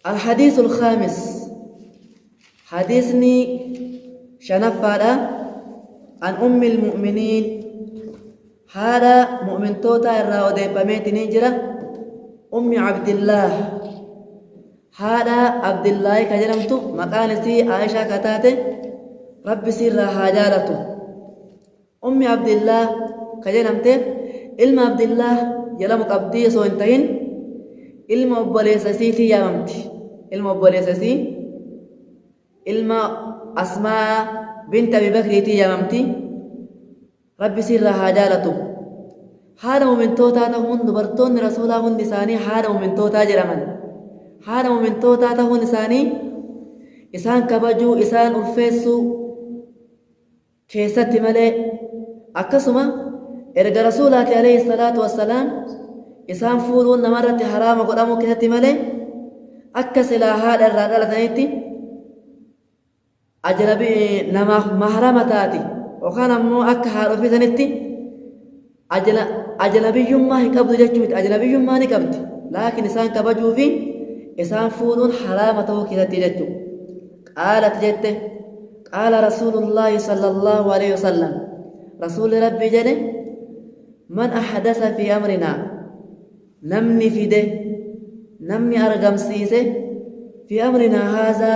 الحديث الخامس حديثني شنفادا عن أم المؤمنين هذا مؤمن توتا الراودي فميتني جرا أم عبد الله هذا عبد الله كجرمت مقالتي عائشة كتاتي رب سر حاجالته أم عبد الله كجرمت علم عبد الله يلم قبدي سوينتين علم أبوليسسيتي يا ممتي علم أبوليسسي علم أسماء بنت أبي بكر يا ممتي رب سر حاجالته هذا مؤمن توتا تهون دبرتون رسولا هون لساني هذا مؤمن توتا جرمن هذا مؤمن توتا تهون لساني إسان كبجو إسان ألفيسو كيست ملي أكسما إرجع رسولك عليه الصلاة والسلام إسان فولون نمرت حرام قدامو كيست ملي أكسلا هذا الرجال تنيتي أجنبي نما محرمتاتي وكان مو أكهار في سنتي أجنبي ما هي قبض جتوت أجنبي ما هي قبض لكن إنسان كبجو في إنسان فولون حرامته كذا تجتو قالت جته قال رسول الله صلى الله عليه وسلم رسول ربي جده من أحدث في أمرنا نمني في ده نمني أرقم سيسه في أمرنا هذا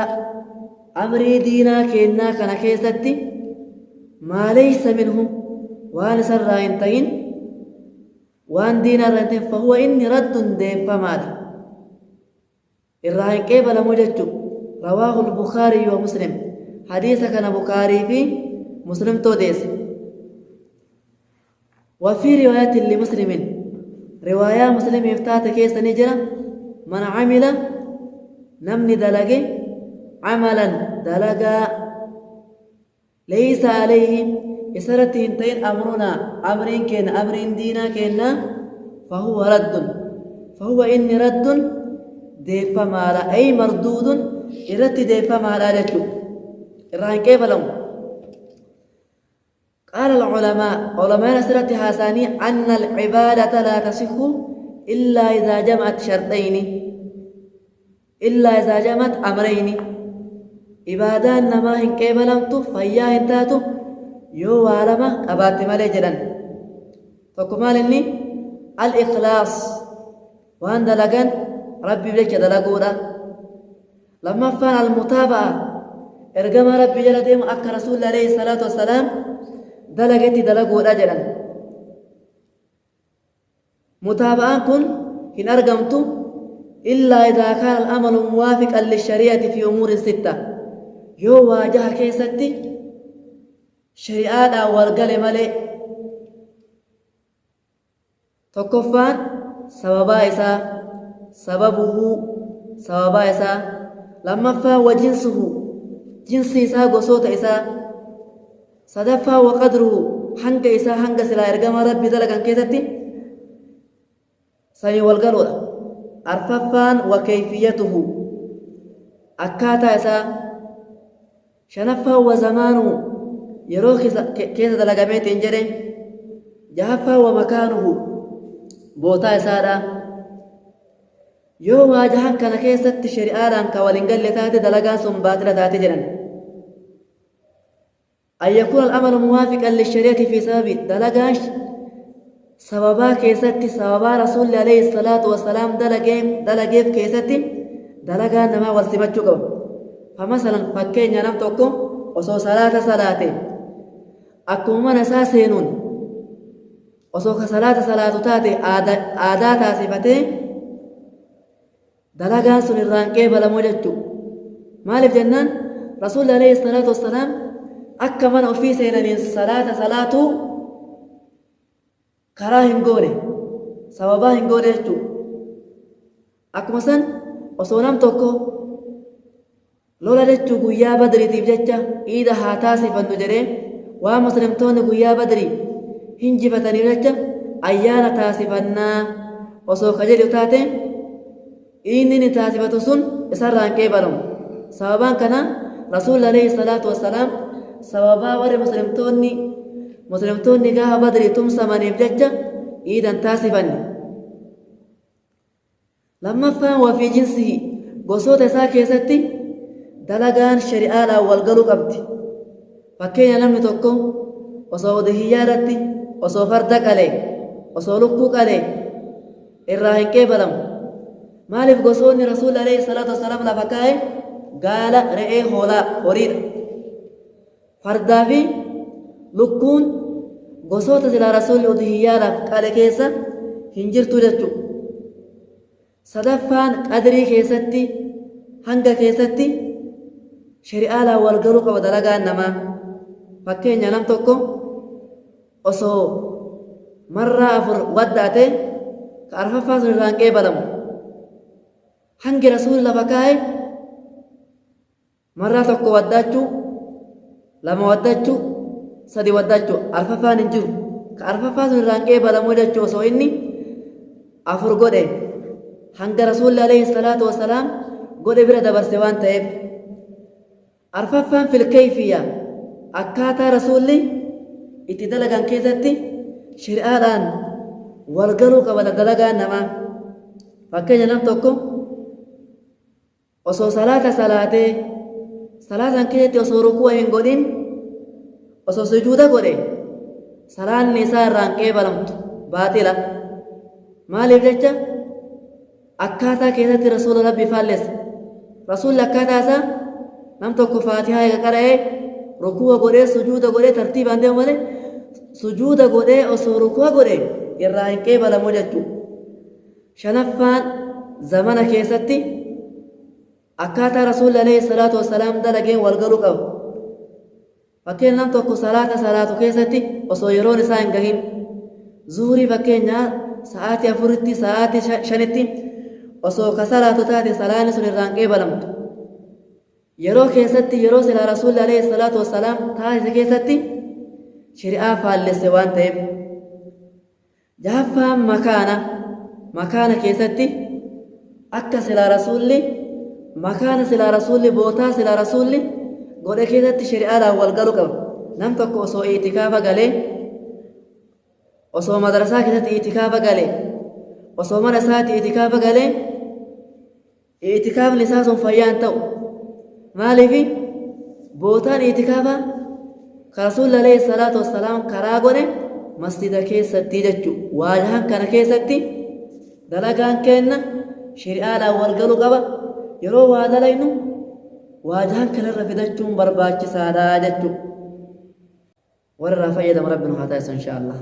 أمري دينا كينا كان كيستي ما ليس منه وان سر انتين وان دينا رنتين فهو إني رد دين فمال الرهين قبل مججو رواه البخاري ومسلم حديث كان بخاري في مسلم توديس وفي رواية لمسلم رواية مسلم يفتات كيس نجرة من عمل نمني دلقي عملا دلقا ليس عليه إسرت انتين أمرنا أمرين كين أمرين دينا كينا فهو رد فهو إني رد ديفا مالا أي مردود إرت ديفا مالا لكو الرهن كيف لهم قال العلماء علماء نسرت حساني أن العبادة لا تصح إلا إذا جمعت شرطين إلا إذا جمعت أمرين عبادة نما هن كيف لم تفيا هنتاتو يو عالما قبات مالي جدن فكمال إني الإخلاص وان دلقن ربي بلك دلقودا لما فان المتابعة ارقم ربي جلدهم أكا رسول الله عليه الصلاة والسلام دلقتي دلقودا جدن متابعة كن إن أرقمتم إلا إذا كان الأمل موافقا للشريعة في أمور ستة يو واجه كيستي شريعة والقل ملي تكفان سببا إسا سببه سببا إسا لما فا وجنسه جنس إسا قصوت إسا صدفا وقدره حنق إسا حنق سلا إرقام ربي دلقان كيستي سني والقل أرففان وكيفيته أكاتا إسا شنفا وزمانه يروح كيس دلقميت إنجري جهفا ومكانه بوتا إسارة يو واجهان كان كيسة شريعان كوالنقل لتاتي دلقان سنباتنا تاتي جرن أن يكون الأمر موافقا للشريعة في سبب دلقان سببا كيسة سببا رسول عليه الصلاة والسلام دلقيف كيسة دلقان نما والسبتشو فمثلا فكين ينام توقو وصو صلاة akkuma nasaa seenuun osoo ka salaatu taate aadaa taasifatee dalagaan sun irraan qeebalamoo jechuu maaliif jennaan rasuulli alayhi salaatu wassalaam akka mana ofii seenaniin salaatuu karaa hin goone sababaa hin goone jechuu akkuma san osoo nam tokko lola jechuu guyyaa badriitiif jecha iida haa taasifannu jedhee waa muslimtoonni guyyaa badrii hinjifataniif jecha ayyaana taasifannaa osoo ka jedhu taate inni ni taasifatu sun isarraan qeebalamu sababaan kana rasuulli alayhi salaatu wassalaam sababaa warri muslimtoonni gaafa badrii tumsamaniif jecha iidan taasifanne lammaffaan waa fi jinsihi gosoota isaa keessatti dalagaan shari'aadhaan wal galuu qabdi. Fakkeenya namni tokko osoo udhiyyaa irratti osoo farda qalee osoo lukkuu qalee irraa hin qeebalamu. Maaliif gosoonni rasuulli alayhi salaatu wassalaam lafa kaa'e gaala, re'ee, hoolaa, horiidha. Fardaa fi lukkuun gosoota silaa rasuulli udhiyyaadhaaf qale keessa hin jirtu jechuudha. Sadaffaan qadrii keessatti hanga keessatti shari'aadhaan wal galuu qaba dalagaan namaa. Fakkeenya nam tokko osoo marraa 4 waddaate ka arfaffaa sun irraan qeebalamu. Hangi rasuulli lafa kaa'e marraa 1 waddaachuu, 2 waddaachuu, 3 waddaachuu, arfaffaan hin jiru. Ka arfaffaa sun irraan qeebalamu jechuun osoo inni 4 godhe hanga rasuulli alayhi salaatu wassalaam godhe bira dabarse waan ta'eef. Arfaffaan filkeeyfiyya akkaataa rasuulli itti dalagan keessatti shari'aadhaan wal galuu qaba dalagaan namaa. Fakkeenya nam tokko osoo salaata salaatee salaatan keessatti osoo rukuu hin godhin osoo sujuuda godhe salaanni isaa irraan qeebalamtu baaxila. Maaliif jecha akkaataa keessatti rasuula rabbii faallessa. Rasuulli akkaataa isaa nam tokko faatihaa eega qara'ee rukuu godhee sujuuda godhee tartiibaan deemu malee sujuuda godhee osoo rukuu godhe irraa hin qeebalamu jechuudha. Shanaffaan zamana keessatti akkaataa rasuulli alayhi salaatu wassalaam dalageen wal galuu qaba. Fakkeenya nam tokko salaata salaatu keessatti osoo yeroon isaa hin gahin zuhurii fakkeenyaa sa'aatii 4tti sa'aatii 5tti osoo ka salaatu taate salaanni sun irraan qeebalamtu. Yeroo keessatti yeroo silaa rasuulli alayhi salaatu wassalaam taasise keessatti shari'aa faallesse waan ta'eef. Jahaffaan makaana keessatti akka silaa rasuulli bootaa silaa rasuulli godhe keessatti shari'aadhaan wal galuu qaba. Nam tokko osoo itikaafa galee osoo madrasaa keessatti itikaafa galee osoo mana isaatti itikaafa galee itikaafni isaa sun fayyaan ta'u. Maaliif bootaan itikaafa ka rasuulli alayhi salaatu wassalaam karaa godhe masjida keessatti jechuudha. Waajahan kana keessatti dalagaan keenna shari'aadhaan wal galuu qaba. Yeroo waa dalaynu waajahan kanarra fidachuun barbaachisaadha jechuudha. Warra irraa fayyadamu rabbiin haa taasisu inshaa Allah.